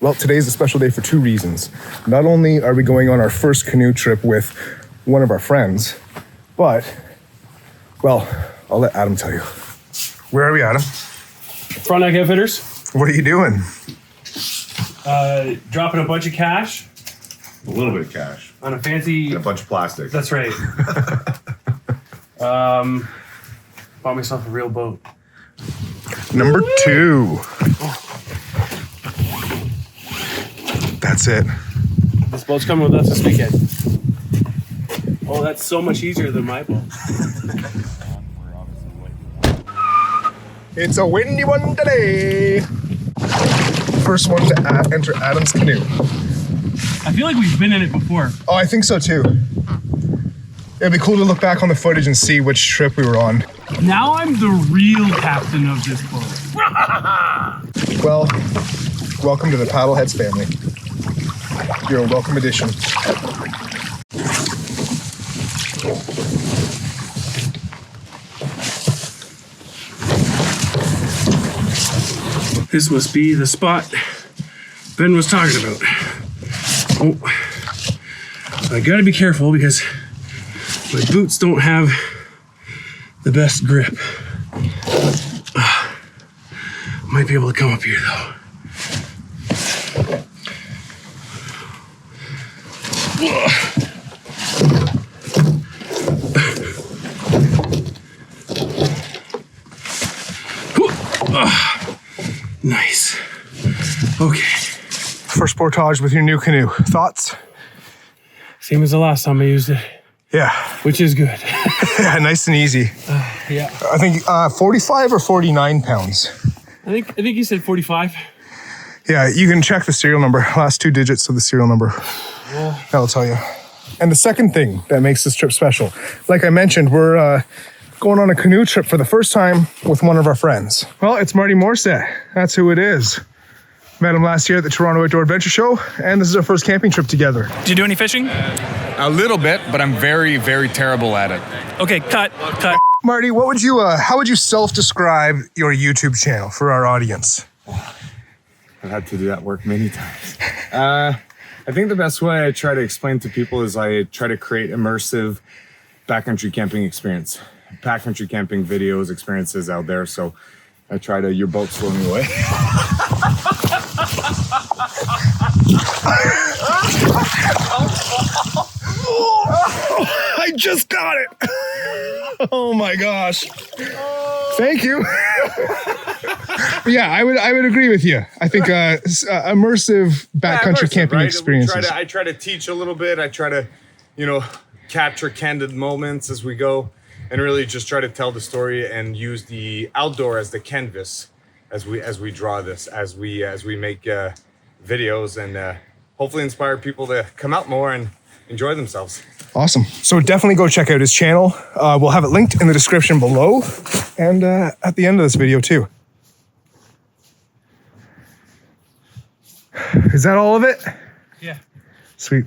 Well, today's a special day for two reasons. Not only are we going on our first canoe trip with one of our friends, but, well, I'll let Adam tell you. Where are we, Adam? Front Outfitters. What are you doing? Dropping a bunch of cash. A little bit of cash. On a fancy... And a bunch of plastic. That's right. Bought myself a real boat. Number 2. That's it. This boat's coming with us this weekend. Oh, that's so much easier than my boat. It's a windy one today. First one to enter Adam's canoe. I feel like we've been in it before. Oh, I think so too. It'd be cool to look back on the footage and see which trip we were on. Now I'm the real captain of this boat. Well, welcome to the Paddleheads family. You're a welcome addition. This must be the spot Ben was talking about. Oh, I gotta be careful because my boots don't have the best grip. Might be able to come up here though. Nice. Okay. First portage with your new canoe. Thoughts? Same as the last time I used it. Yeah. Which is good. Yeah, nice and easy. Yeah. I think 45 or 49 pounds. I think you said 45. Yeah, you can check the serial number. Last 2 digits of the serial number. Yeah. That'll tell you. And the second thing that makes this trip special, like I mentioned, we're going on a canoe trip for the first time with one of our friends. Well, it's Marty Morissette. That's who it is. Met him last year at the Toronto Outdoor Adventure Show, and this is our first camping trip together. Do you do any fishing? A little bit, but I'm very, very terrible at it. Okay, cut. Marty, what would you, how would you self-describe your YouTube channel for our audience? I've had to do that work many times. I think the best way I try to explain to people is I try to create immersive backcountry camping experience. Backcountry camping videos, experiences out there. So I try to, your boat's swimming away. I just got it. Oh my gosh. Thank you. Yeah, I would agree with you. I think immersive backcountry camping right? experiences. I try to teach a little bit. I try to, capture candid moments as we go, and really just try to tell the story and use the outdoor as the canvas as we draw this, as we make videos, and hopefully inspire people to come out more and enjoy themselves. Awesome. So definitely go check out his channel. We'll have it linked in the description below and at the end of this video too. Is that all of it? Yeah. Sweet.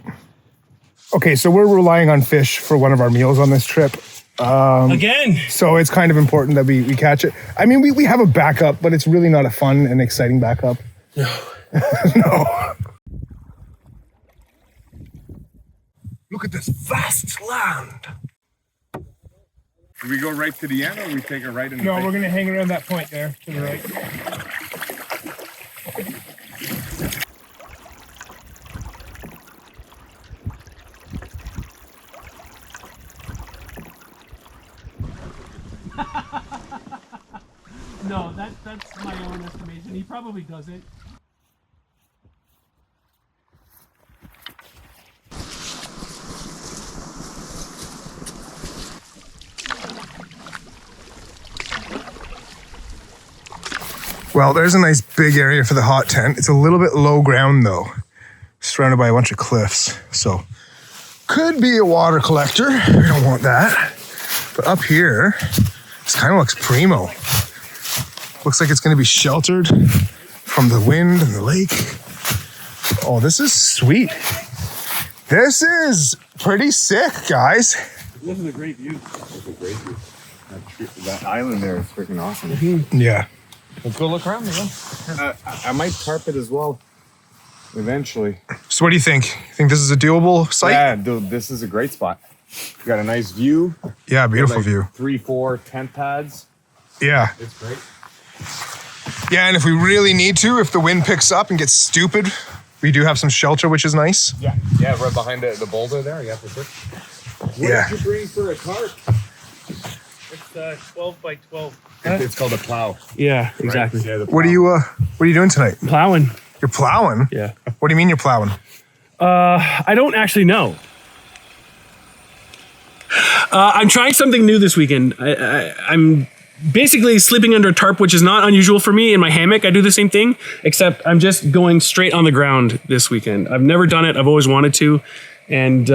Okay, so we're relying on fish for one of our meals on this trip. Again. So it's kind of important that we catch it. I mean, we have a backup, but it's really not a fun and exciting backup. No. No. Look at this vast land. Do we go right to the end, or we take a right in the No, face? we're going to hang around that point there to the right. No, that's my own estimation. He probably doesn't. Well, there's a nice big area for the hot tent. It's a little bit low ground though, surrounded by a bunch of cliffs. So could be a water collector. We don't want that. But up here, this kind of looks primo. Looks like it's going to be sheltered from the wind and the lake. Oh, this is sweet. This is pretty sick, guys. This is a great view. That's a great view. That island there is freaking awesome. Yeah. Let's go look around again. I might tarp it as well. eventually. So what do you think? You think this is a doable site? Yeah, dude, this is a great spot. You got a nice view. Yeah, beautiful Like view. 3, 4 tent pads. Yeah. It's great. Yeah, and if we really need to, if the wind picks up and gets stupid, we do have some shelter, which is nice. Yeah, right behind the boulder there. Yeah, for sure. What Yeah. did you bring for a tarp? It's 12 by 12. It's called a plow. Yeah, exactly. Yeah, the What are you doing tonight? Plowing. You're plowing? Yeah. What do you mean you're plowing? I don't actually know. I'm trying something new this weekend. I'm basically sleeping under a tarp, which is not unusual for me. In my hammock, I do the same thing, except I'm just going straight on the ground this weekend. I've never done it. I've always wanted to. And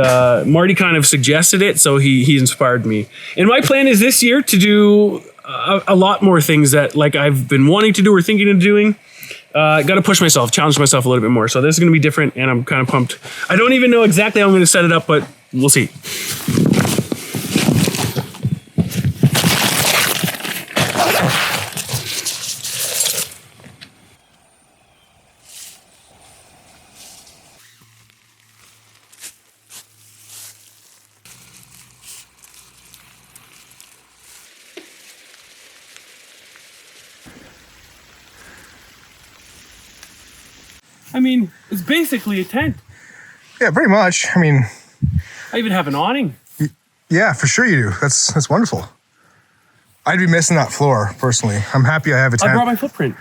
Marty kind of suggested it, so he inspired me. And my plan is this year to do a lot more things that like I've been wanting to do or thinking of doing. Got to push myself, challenge myself a little bit more. So this is going to be different, and I'm kind of pumped. I don't even know exactly how I'm going to set it up, but we'll see. I mean, it's basically a tent. Yeah, pretty much. I mean, I even have an awning. yeah, for sure you do. That's wonderful. I'd be missing that floor, personally. I'm happy I have a tent. I brought my footprint.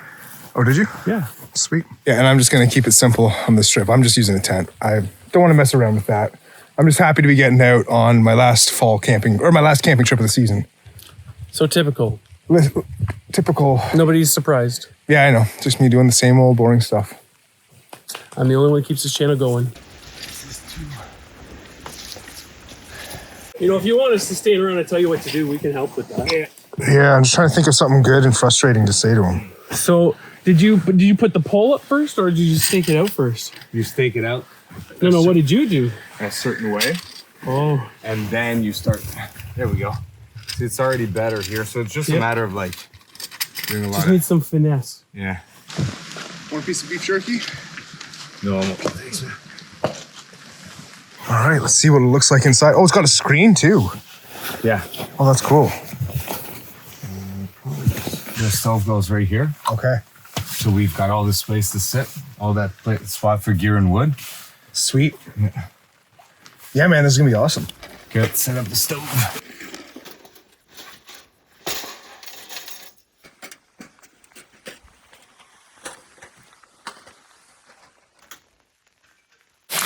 Oh, did you? Yeah. Sweet. Yeah, and I'm just going to keep it simple on this trip. I'm just using a tent. I don't want to mess around with that. I'm just happy to be getting out on my last fall camping, or my last camping trip of the season. So typical. Typical. Nobody's surprised. Yeah, I know. Just me doing the same old boring stuff. I'm the only one who keeps this channel going. You know, if you want us to stay around and tell you what to do, we can help with that. Yeah, I'm just trying to think of something good and frustrating to say to him. So, did you put the pole up first, or did you stake it out first? You stake it out No, what did you do? in a certain way, Oh, and then you start. There we go. See, it's already better here, so it's just a matter of like doing a lot just of. need some finesse. Yeah. Want a piece of beef jerky? No, thanks. All right, let's see what it looks like inside. Oh, it's got a screen too. Yeah. Oh, that's cool. The stove goes right here, Okay. so we've got all this space to sit, all that spot for gear and wood. Sweet. Yeah, man, this is going to be awesome. Good. Set up the stove.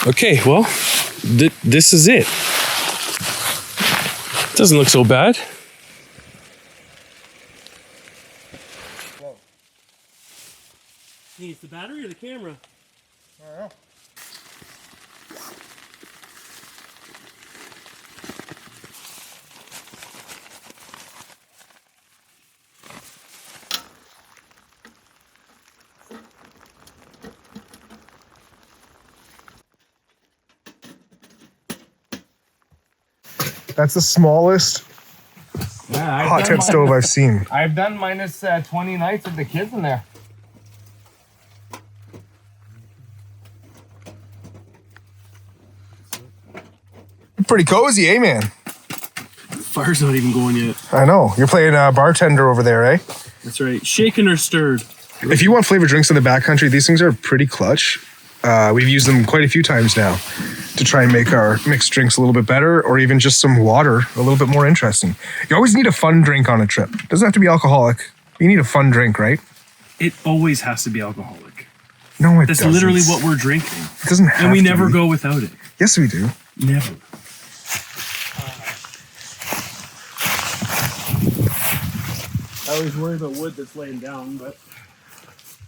Okay, well, this is it. Doesn't look so bad. Think it's the battery or the camera? I don't know. That's the smallest Yeah, hot tent stove I've seen. I've done minus 20 nights with the kids in there. Pretty cozy, eh, man? Fire's not even going yet. I know. You're playing bartender over there, eh? That's right. Shaken or stirred. If you want flavored drinks in the backcountry, these things are pretty clutch. We've used them quite a few times now to try and make our mixed drinks a little bit better, or even just some water a little bit more interesting. You always need a fun drink on a trip. Doesn't have to be alcoholic. You need a fun drink, right? It always has to be alcoholic. No, it That's doesn't. literally what we're drinking. It doesn't have And we to never be. go without it. Yes, we do. Never. I always worry about wood that's laying down, but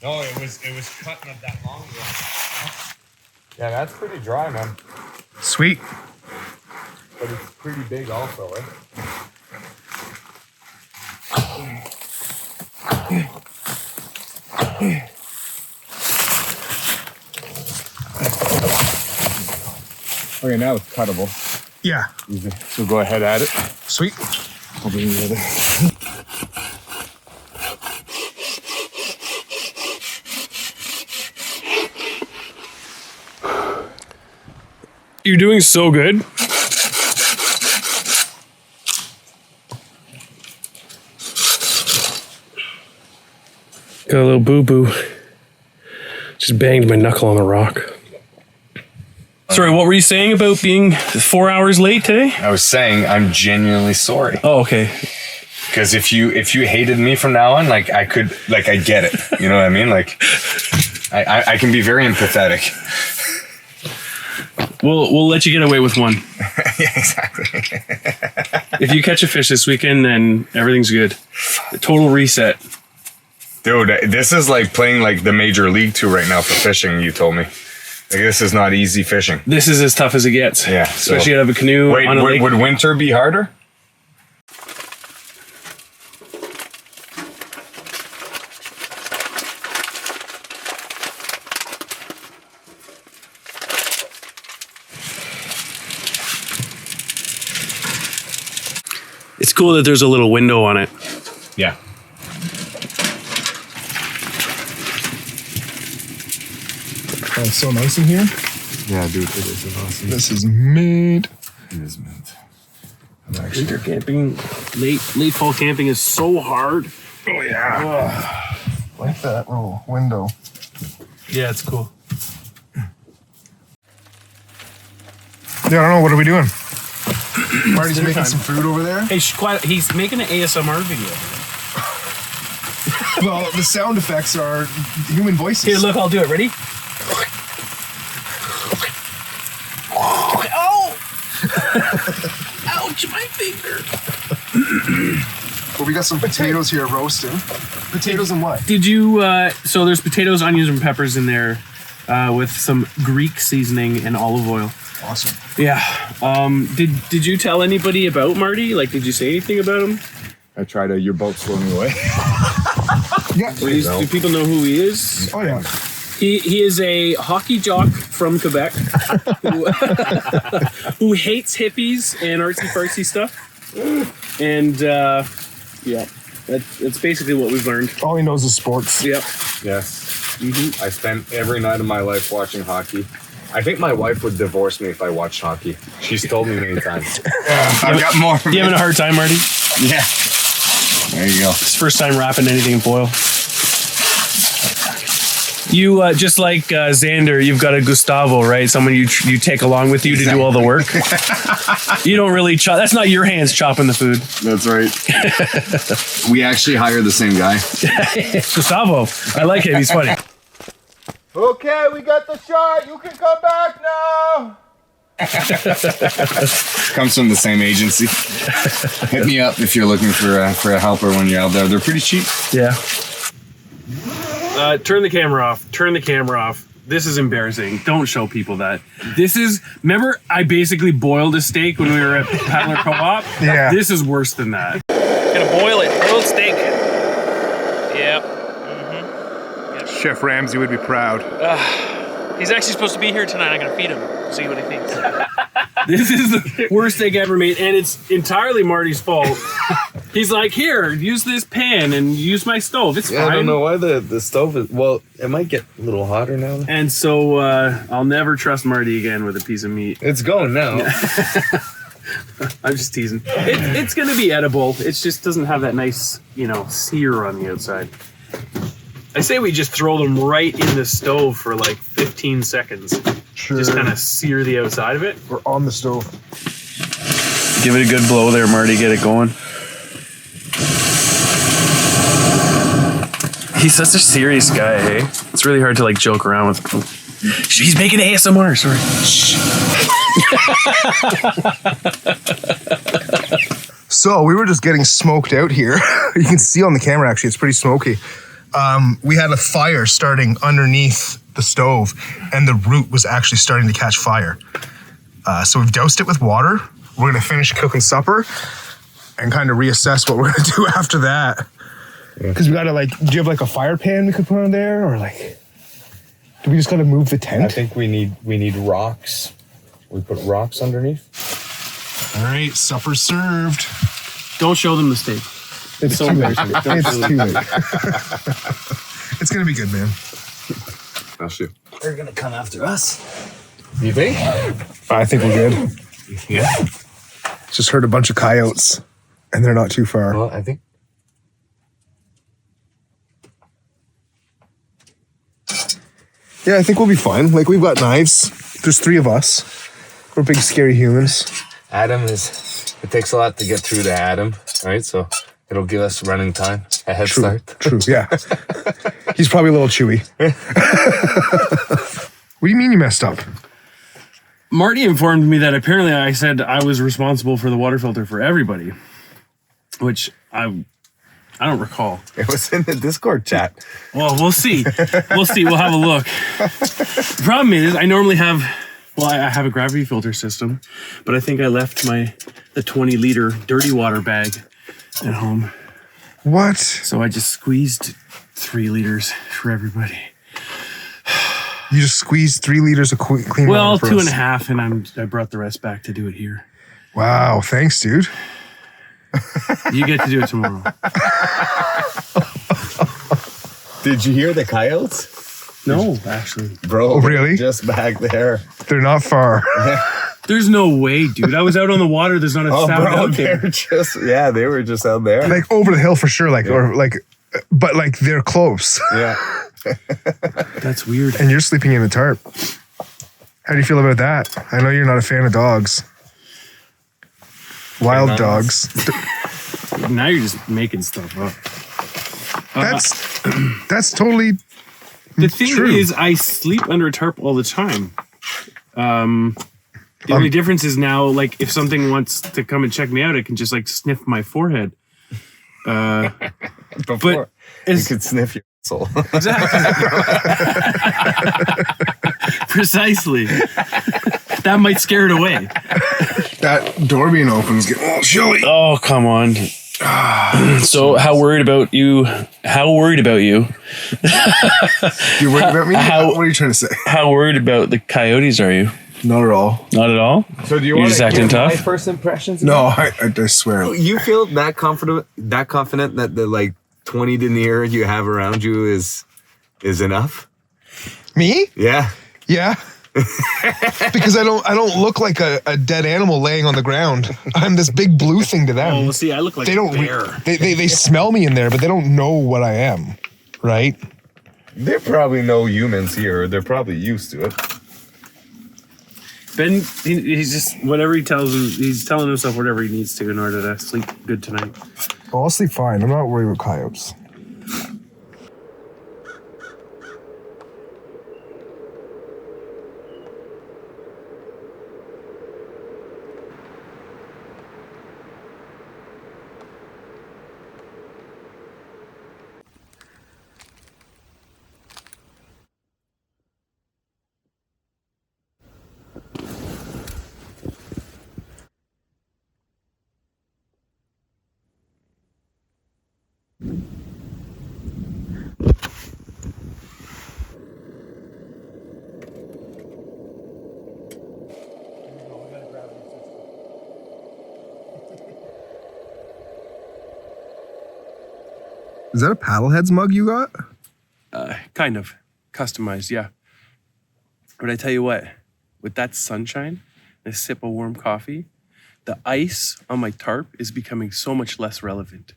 No, it was cutting up that long ago. Yeah, that's pretty dry, man. Sweet. But it's pretty big also, eh? Okay, now it's cuttable. Yeah. Easy. So go ahead at it. Sweet. I'll bring the other. You're doing so good. Got a little boo-boo. Just banged my knuckle on the rock. Sorry, what were you saying about being 4 hours late today? I was saying I'm genuinely sorry. Oh, okay. Because if you hated me from now on, like I get it. You know what I mean? Like I can be very empathetic. We'll let you get away with one. Yeah, exactly. If you catch a fish this weekend, then everything's good. A total reset. Dude, this is like playing like the major league 2 right now for fishing, you told me. Like this is not easy fishing. This is as tough as it gets. Yeah. Especially out of a canoe on a lake. Would winter be harder? It's cool that there's a little window on it. Yeah. Oh, it's so nice in here. Yeah, dude, it is awesome. This is mint. It is mint. Winter camping, late fall camping is so hard. Oh yeah. Like that little window. Yeah, it's cool. Yeah, I don't know. What are we doing? Marty's making some food over there. Hey, quiet. He's making an ASMR video. Well, the sound effects are human voices. Here, look, I'll do it. Ready? Oh! Ouch, my finger. Well, we got some potatoes here roasting. Potatoes and what? Did you, so there's potatoes, onions, and peppers in there with some Greek seasoning and olive oil. Awesome. Yeah. Did you tell anybody about Marty? Like, did you say anything about him? I tried to, your boat's floating away. Yeah. Do people know who he is? Oh yeah. He is a hockey jock from Quebec who hates hippies and artsy-fartsy stuff. And, yeah, that's basically what we've learned. All he knows is sports. Yep. Yes. Mm-hmm. I spent every night of my life watching hockey. I think my wife would divorce me if I watched hockey. She's told me many times. I've got more. You having a hard time, Marty? Yeah. There you go. It's first time wrapping anything in foil. You, just like Xander, you've got a Gustavo, right? Someone you take along with you to do all the work. You don't really chop. That's not your hands chopping the food. That's right. We actually hired the same guy. Gustavo. I like him. He's funny. Okay, we got the shot. You can come back now. Comes from the same agency. Hit me up if you're looking for a helper when you're out there. They're pretty cheap. Yeah. Turn the camera off. Turn the camera off. This is embarrassing. Don't show people that. Remember I basically boiled a steak when we were at Paddler Co-op? Yeah. This is worse than that. Gonna boil it. Boiled steak. Yep. Chef Ramsay would be proud. He's actually supposed to be here tonight. I'm gonna feed him. See what he thinks. This is the worst steak ever made, and it's entirely Marty's fault. He's like, here, use this pan and use my stove. It's fine. I don't know why the stove is... Well, it might get a little hotter now. And so I'll never trust Marty again with a piece of meat. It's going now. I'm just teasing. It's going to be edible. It just doesn't have that nice, sear on the outside. I say we just throw them right in the stove for like 15 seconds. Sure. Just kind of sear the outside of it. We're on the stove. Give it a good blow there, Marty. Get it going. He's such a serious guy, hey? It's really hard to like joke around with him. He's making ASMR, sorry. So we were just getting smoked out here. You can see on the camera, actually, it's pretty smoky. We had a fire starting underneath the stove, and the root was actually starting to catch fire. So we've doused it with water. We're gonna finish cooking supper and kind of reassess what we're gonna do after that. Because we gotta do you have like a fire pan we could put on there, or like, do we just gotta move the tent? I think we need rocks. We put rocks underneath. All right, supper served. Don't show them the steak. It's so too late. embarrassing. It's too late. It's gonna be good, man. I'll shoot. They're gonna come after us. You think? I think we're good. Yeah. Just heard a bunch of coyotes, and they're not too far. Well, I think. Yeah, I think we'll be fine. Like, we've got knives. There's 3 of us. We're big, scary humans. It takes a lot to get through to Adam, right? So it'll give us running time, a head start. True, yeah. He's probably a little chewy. What do you mean you messed up? Marty informed me that apparently I said I was responsible for the water filter for everybody, which I don't recall. It was in the Discord chat. Well, we'll see. We'll have a look. The problem is I normally have, I have a gravity filter system, but I think I left the 20-liter dirty water bag at home. What? So I just squeezed 3 liters for everybody. You just squeezed 3 liters of clean water Well, for 2.5, and I brought the rest back to do it here. Wow, thanks, dude. You get to do it tomorrow. Did you hear the coyotes? No, actually. Bro, Oh, really? Just back there. They're not far. There's no way, dude. I was out on the water. There's not a sound out there. They were just out there. Like, over the hill for sure, but they're close. Yeah. That's weird. And you're sleeping in the tarp. How do you feel about that? I know you're not a fan of dogs. Wild dogs. Now you're just making stuff up. That's totally the thing true. is, I sleep under a tarp all the time. The only difference is now, like, if something wants to come and check me out, it can just like sniff my forehead. Before you could sniff your soul. Exactly. Precisely. That might scare it away. that door being open is getting a little chilly. Oh, come on. So how worried about you? You're worried about me? What are you trying to say? How worried about the coyotes are you? Not at all. Not at all? So do you You're want just to acting hear my tough? first impressions? No, I swear. You feel that confident that the like 20 denier you have around you is enough? Me? Yeah. Yeah. Because I don't look like a dead animal laying on the ground. I'm this big blue thing to them. Oh, well, see, I look like They don't. a bear. They smell me in there, but they don't know what I am, right? There probably no humans here. They're probably used to it. Ben, he's just whatever he tells him. He's telling himself whatever he needs to in order to sleep good tonight. I'll sleep fine. I'm not worried about coyotes. Is that a Paddleheads mug you got? Kind of customized, yeah. But I tell you what, with that sunshine, and a sip of warm coffee, the ice on my tarp is becoming so much less relevant.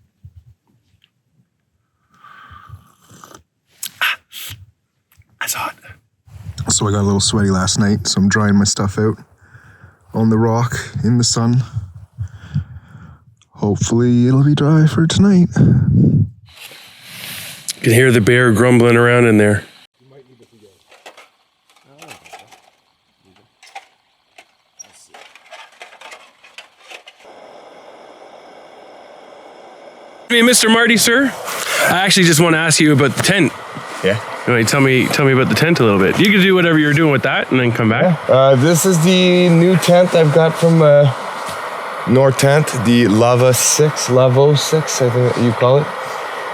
That's hot. So I got a little sweaty last night, so I'm drying my stuff out on the rock in the sun. Hopefully it'll be dry for tonight. You can hear the bear grumbling around in there. Hey, Mr. Marty, sir. I actually just want to ask you about the tent. Yeah. You want to tell me about the tent a little bit? You can do whatever you're doing with that and then come back. This is the new tent I've got from Nortent, the Lavo 6, I think you call it.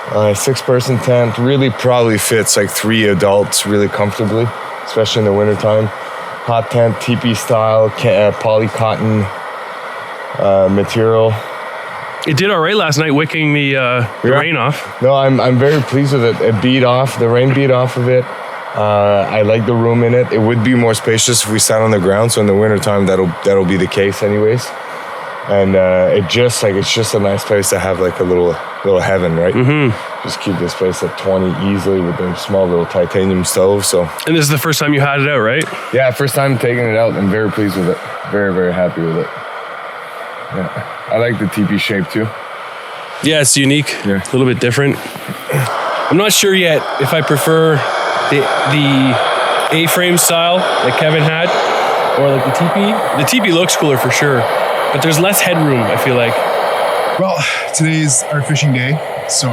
6-person tent, really probably fits like 3 adults really comfortably, especially in the wintertime. Hot tent, teepee style, poly cotton material. It did all right last night, wicking the rain off. No, I'm very pleased with it. It beat off, the rain beat off of it. I like the room in it. It would be more spacious if we sat on the ground. So in the wintertime, that'll be the case anyways. And it's just a nice place to have like a little heaven, right? Just keep this place at 20 easily with a small little titanium stove. So. And this is the first time you had it out, right? Yeah, first time taking it out. I'm very pleased with it. Very, very happy with it. Yeah, I like the teepee shape too. Yeah, it's unique. Yeah. A little bit different. I'm not sure yet if I prefer the A-frame style that Kevin had or like the teepee. The teepee looks cooler for sure, but there's less headroom, I feel like. Well, today's our fishing day, so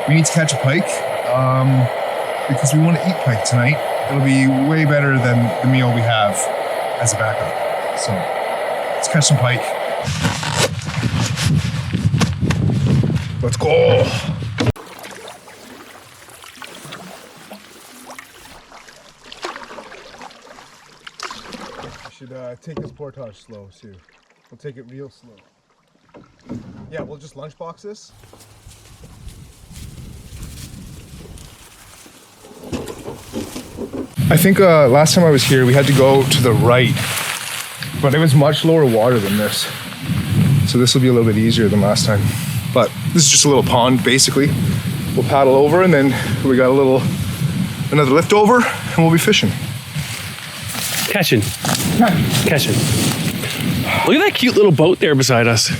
we need to catch a pike because we want to eat pike tonight. It'll be way better than the meal we have as a backup. So let's catch some pike. Let's go. We should take this portage slow too. We'll take it real slow. Yeah, we'll just lunchbox this. I think last time I was here, we had to go to the right, but it was much lower water than this. So this will be a little bit easier than last time. But this is just a little pond, basically. We'll paddle over and then we got another lift over and we'll be fishing. Catching. Look at that cute little boat there beside us.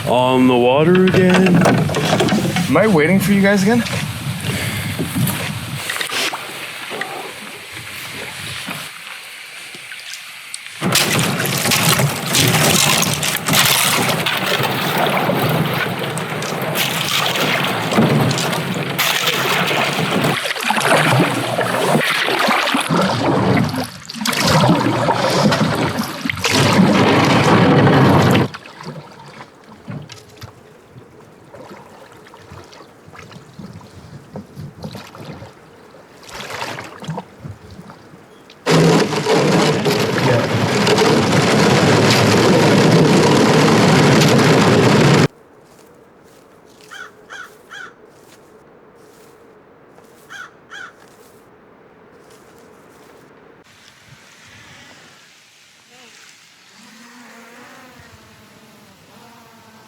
On the water again. Am I waiting for you guys again?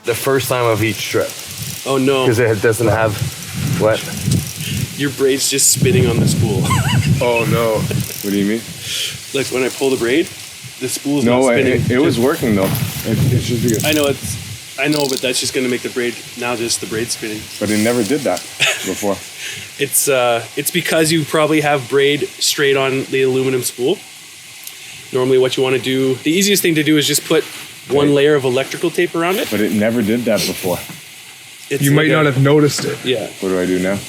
The first time of each trip. Oh no. Because it doesn't have what? Your braid's just spinning on the spool. Oh no. What do you mean? Like when I pull the braid, the spool's not spinning. It was working though. It's just because. I know, but that's just gonna make the braid spinning. But it never did that before. It's because you probably have braid straight on the aluminum spool. Normally what you want to do, the easiest thing to do is just put one layer of electrical tape around it. But it never did that before. You might not have noticed it. Yeah. What do I do now?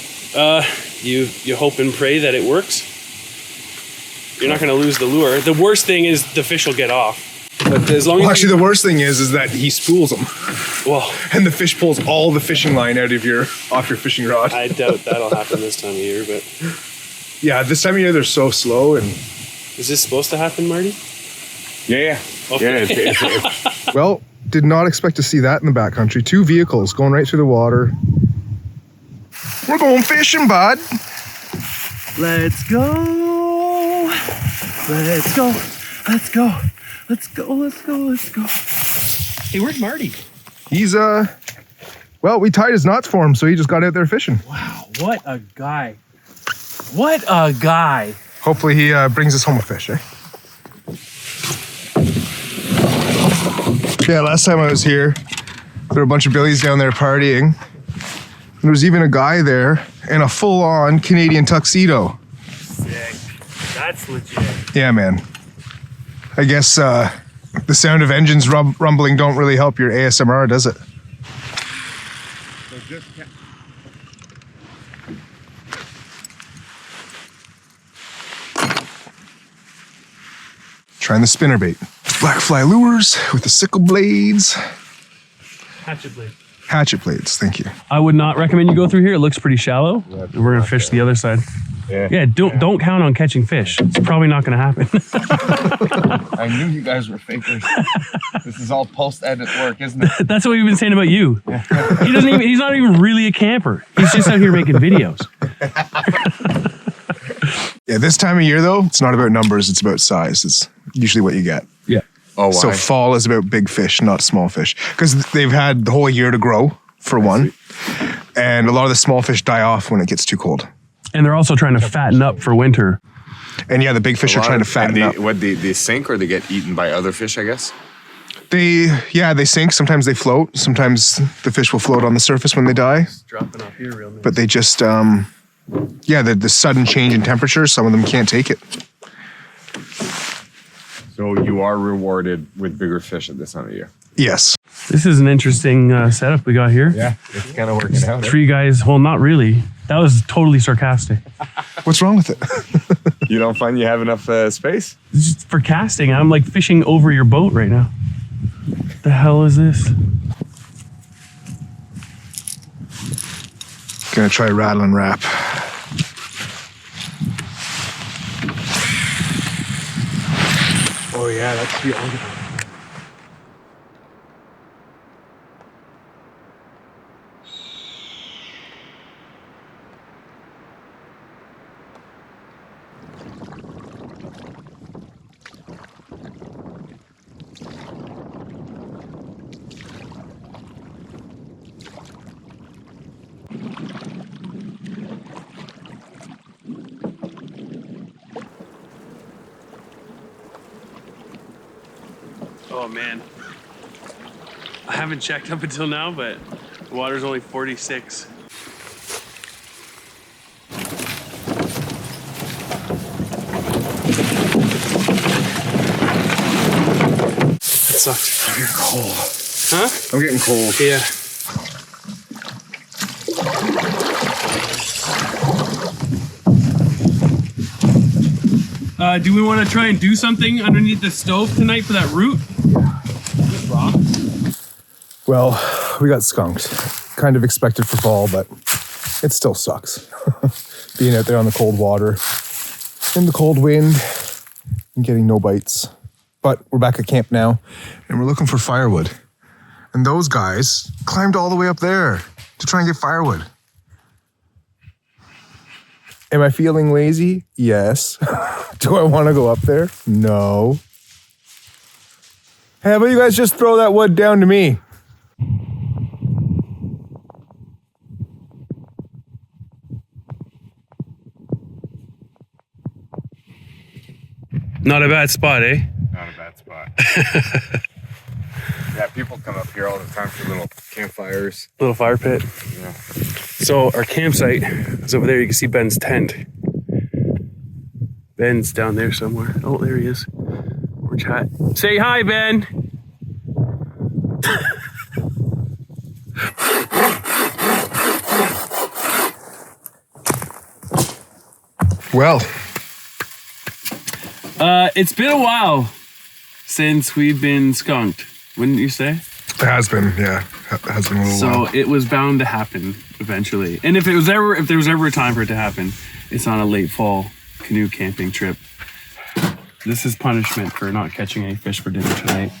You hope and pray that it works. You're not going to lose the lure. The worst thing is the fish will get off. But as long as Actually, the worst thing is that he spools them. Well, and the fish pulls all the fishing line off your fishing rod. I doubt that'll happen this time of year, but yeah, this time of year they're so slow. And is this supposed to happen, Marty? Yeah. Okay. Yeah. well, did not expect to see that in the backcountry. 2 vehicles going right through the water. We're going fishing, bud. Let's go. Let's go. Let's go. Let's go. Let's go. Let's go. Hey, where's Marty? He's well, we tied his knots for him, so he just got out there fishing. Wow, what a guy. What a guy. Hopefully he brings us home a fish, eh? Yeah, last time I was here, there were a bunch of billies down there partying. And there was even a guy there in a full-on Canadian tuxedo. Sick. That's legit. Yeah, man. I guess the sound of engines rumbling don't really help your ASMR, does it? Trying the spinnerbait. Black fly lures with the sickle blades. Hatchet blade. Hatchet blades, thank you. I would not recommend you go through here. It looks pretty shallow. We're going to fish the other side. Yeah, don't count on catching fish. It's probably not going to happen. I knew you guys were fakers. This is all post-edit work, isn't it? That's what we've been saying about you. He's not even really a camper. He's just out here making videos. Yeah, this time of year though, it's not about numbers, it's about size. It's usually what you get. Yeah. Oh, why? So fall is about big fish, not small fish. Because they've had the whole year to grow, for one. And a lot of the small fish die off when it gets too cold. And they're also trying to fatten up for winter. And yeah, the big fish are trying to fatten up. They sink or they get eaten by other fish, I guess? They sink. Sometimes they float. Sometimes the fish will float on the surface when they die. It's dropping off here real nice. But they just, the sudden change in temperature, some of them can't take it. So you are rewarded with bigger fish at this time of year? Yes. This is an interesting setup we got here. Yeah, it's kind of working out. 3 guys, well, not really. That was totally sarcastic. What's wrong with it? You don't find you have enough space? It's just for casting. I'm like fishing over your boat right now. What the hell is this? Gonna try rattle and wrap. Oh yeah, that's the other. Oh man, I haven't checked up until now, but the water's only 46. That sucks. I'm getting cold. Huh? I'm getting cold. Yeah. Do we want to try and do something underneath the stove tonight for that root? Just raw. Well, we got skunked. Kind of expected for fall, but it still sucks. Being out there on the cold water, in the cold wind, and getting no bites. But we're back at camp now, and we're looking for firewood. And those guys climbed all the way up there to try and get firewood. Am I feeling lazy? Yes. Do I want to go up there? No. Hey, how about you guys just throw that wood down to me? Not a bad spot, eh? Not a bad spot. Yeah, people come up here all the time for little campfires. Little fire pit. Yeah. So our campsite is over there. You can see Ben's tent. Ben's down there somewhere. Oh, there he is. We're chatting. Say hi, Ben. Well, it's been a while since we've been skunked, wouldn't you say? it has been, yeah. It has been a little while. So it was bound to happen eventually. And if there was ever a time for it to happen, it's on a late fall canoe camping trip. This is punishment for not catching any fish for dinner tonight.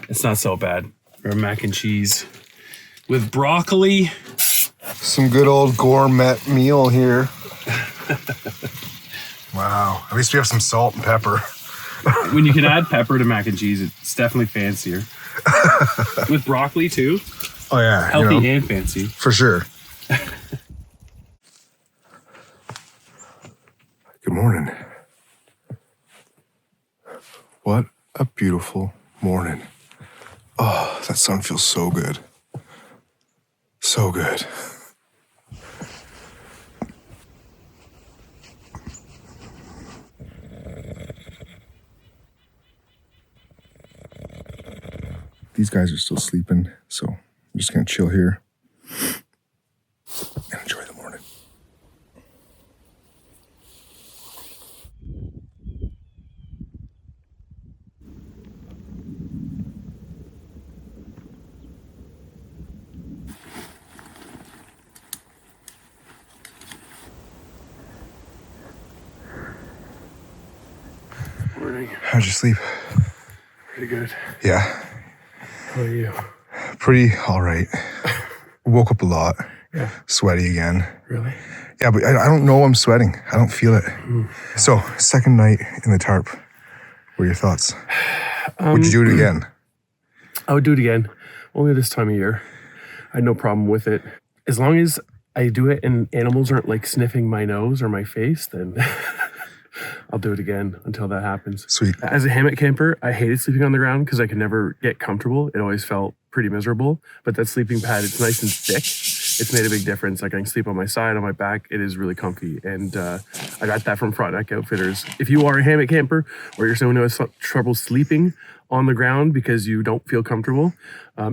It's not so bad. Or mac and cheese with broccoli. Some good old gourmet meal here. Wow. At least we have some salt and pepper. When you can add pepper to mac and cheese, it's definitely fancier. With broccoli too. Oh yeah. Healthy and fancy. For sure. Good morning. What a beautiful morning. Oh, that sun feels so good. So good. These guys are still sleeping, so I'm just gonna chill here and enjoy the morning. Morning. How'd you sleep? Pretty good. Yeah, How are you? pretty all right. Woke up a lot. Yeah. Sweaty again. Really? Yeah, but I don't know I'm sweating. I don't feel it. So, second night in the tarp. What are your thoughts? Would you do it again? I would do it again. Only this time of year. I had no problem with it. As long as I do it and animals aren't like sniffing my nose or my face, then I'll do it again until that happens. Sweet. As a hammock camper, I hated sleeping on the ground because I could never get comfortable. It always felt pretty miserable. But that sleeping pad, it's nice and thick. It's made a big difference. Like I can sleep on my side, on my back. It is really comfy. And I got that from Frontenac Outfitters. If you are a hammock camper or you're someone who has trouble sleeping on the ground because you don't feel comfortable,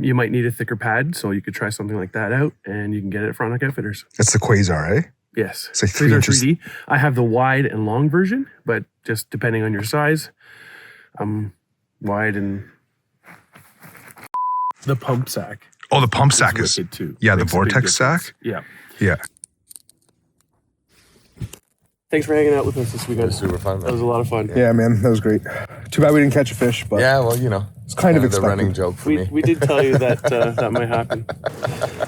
you might need a thicker pad. So you could try something like that out and you can get it at Frontenac Outfitters. That's the Quasar, eh? Yes. It's like 3 These are inches. 3D. I have the wide and long version, but just depending on your size, wide and the pump sack. Oh, the pump sack is. wicked too. Yeah, the Makes a big vortex difference. sack? Yeah. Yeah. Thanks for hanging out with us this weekend. Super fun, That man. was a lot of fun. Yeah, man, that was great. Too bad we didn't catch a fish, but Yeah, well, you know, it's kind of the expected. running joke for me. We did tell you that that might happen.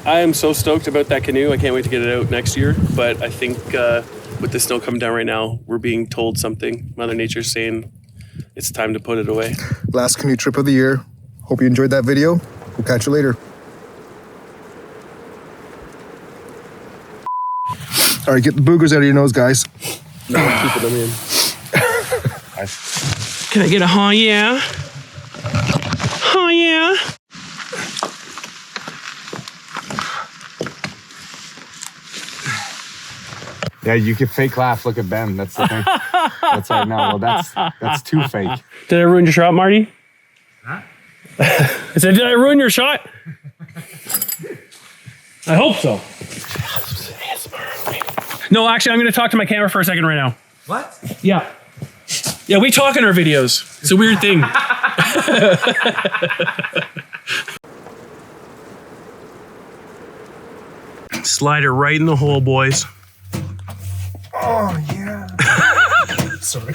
I am so stoked about that canoe. I can't wait to get it out next year. But I think with the snow coming down right now, we're being told something. Mother Nature's saying it's time to put it away. Last canoe trip of the year. Hope you enjoyed that video. We'll catch you later. All right, get the boogers out of your nose, guys. No, I'm keeping them in. Can I get a huh yeah? Huh yeah? Yeah, you can fake laugh. Look at Ben. That's the thing. That's right now. Well, that's too fake. Did I ruin your shot, Marty? Huh? I said, did I ruin your shot? I hope so. No, actually, I'm going to talk to my camera for a second right now. What? Yeah. Yeah, we talk in our videos. It's a weird thing. Slide it right in the hole, boys. Oh, yeah. Sorry.